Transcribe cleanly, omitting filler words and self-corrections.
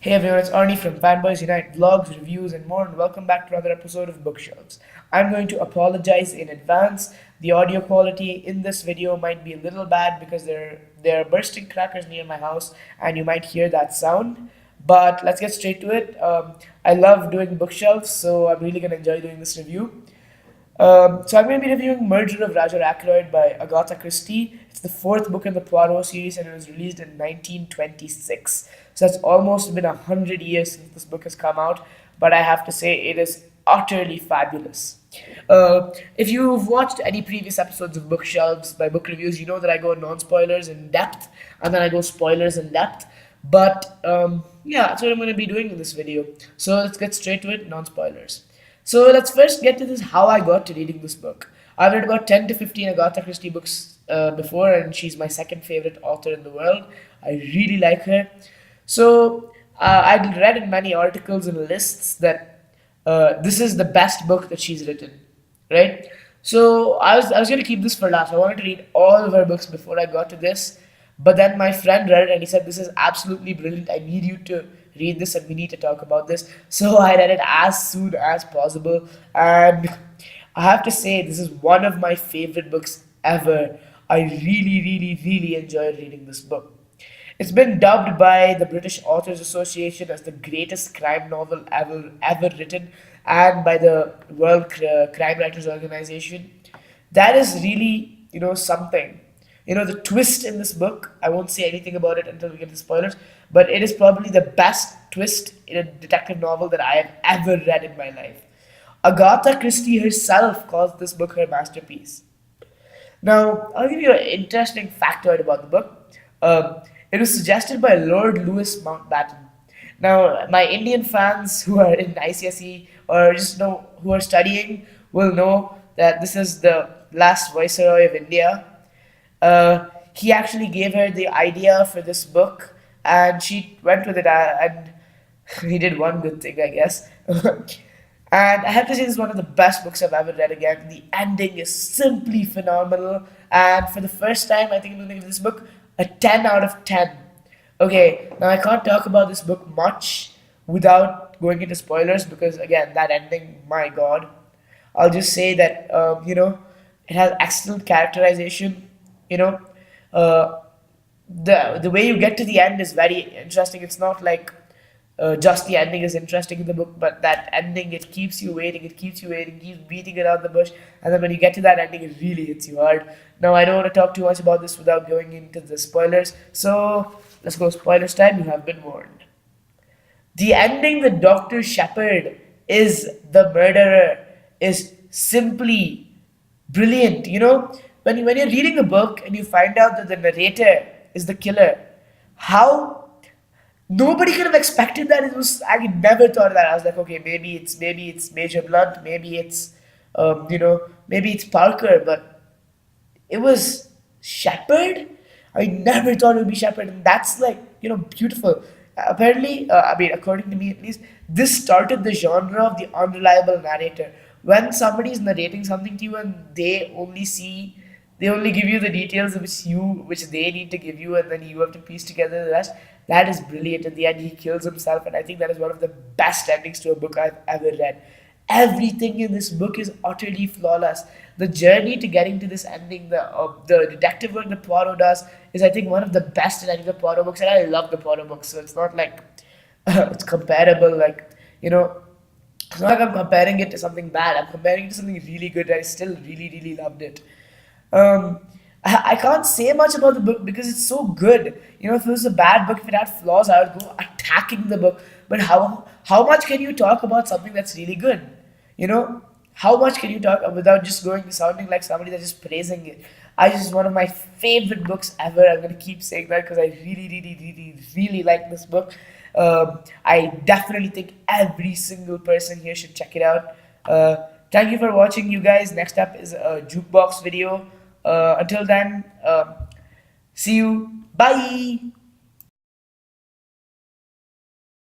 Hey everyone, it's Arnie from Fanboys Unite Vlogs, Reviews, and more, and welcome back to another episode of Bookshelves. I'm going to apologize in advance. The audio quality in this video might be a little bad because there are bursting crackers near my house, and you might hear that sound. But let's get straight to it. I love doing bookshelves, so I'm really gonna enjoy doing this review. So I'm going to be reviewing Murder of Roger Ackroyd by Agatha Christie. It's the fourth book in the Poirot series and it was released in 1926. So it's almost been 100 years since this book has come out, but I have to say it is utterly fabulous. If you've watched any previous episodes of Bookshelves by book reviews, you know that I go non-spoilers in depth and then I go spoilers in depth. But yeah, that's what I'm going to be doing in this video. So let's get straight to it, non-spoilers. So let's first get to this how I got to reading this book. I've read about 10 to 15 Agatha Christie books before, and she's my second favorite author in the world. I really like her. So I'd read in many articles and lists that this is the best book that she's written, right? So I was going to keep this for last. I wanted to read all of her books before I got to this. But then my friend read it and he said, "This is absolutely brilliant. I need you to read this and we need to talk about this." So I read it as soon as possible. And I have to say, this is one of my favorite books ever. I really, really, really enjoyed reading this book. It's been dubbed by the British Authors Association as the greatest crime novel ever written, and by the Crime Writers Organization. That is really, something. The twist in this book, I won't say anything about it until we get to spoilers, but it is probably the best twist in a detective novel that I have ever read in my life. Agatha Christie herself calls this book her masterpiece. Now, I'll give you an interesting factoid about the book. It was suggested by Lord Louis Mountbatten. Now, my Indian fans who are in ICSE or just know who are studying will know that this is the last Viceroy of India. He actually gave her the idea for this book, and she went with it, and he did one good thing, I guess. And I have to say, this is one of the best books I've ever read again. The ending is simply phenomenal, and for the first time, I think I'm going to give this book a 10 out of 10. Okay, now I can't talk about this book much without going into spoilers because, again, that ending, my god. I'll just say that, it has excellent characterization. you know uh, the way you get to the end is very interesting. It's not like just the ending is interesting in the book, but that ending, it keeps you waiting, keeps beating around the bush, and then when you get to that ending, it really hits you hard. Now I don't want to talk too much about this without going into the spoilers, so let's go spoilers time. You have been warned. The ending that Dr. Shepard is the murderer is simply brilliant. When you're reading a book and you find out that the narrator is the killer, how nobody could have expected that. I never thought of that. I was like, okay, maybe it's Major Blunt, maybe it's Parker, but it was Shepard. I never thought it would be Shepard, and that's like beautiful. Apparently, according to me at least, this started the genre of the unreliable narrator. When somebody is narrating something to you and they only give you the details which they need to give you, and then you have to piece together the rest. That is brilliant. In the end, he kills himself, and I think that is one of the best endings to a book I've ever read. Everything in this book is utterly flawless. The journey to getting to this ending, the detective work that Poirot does, is I think one of the best in any of the Poirot books, and I love the Poirot books, so it's not like it's comparable. It's not like I'm comparing it to something bad. I'm comparing it to something really good. I still really, really loved it. Um, I can't say much about the book because it's so good. If it was a bad book, if it had flaws, I would go attacking the book. But how much can you talk about something that's really good? How much can you talk without just going sounding like somebody that's just praising it? It's one of my favorite books ever. I'm gonna keep saying that because I really, really, really, really like this book. I definitely think every single person here should check it out. Thank you for watching, you guys. Next up is a jukebox video. Until then, see you. Bye.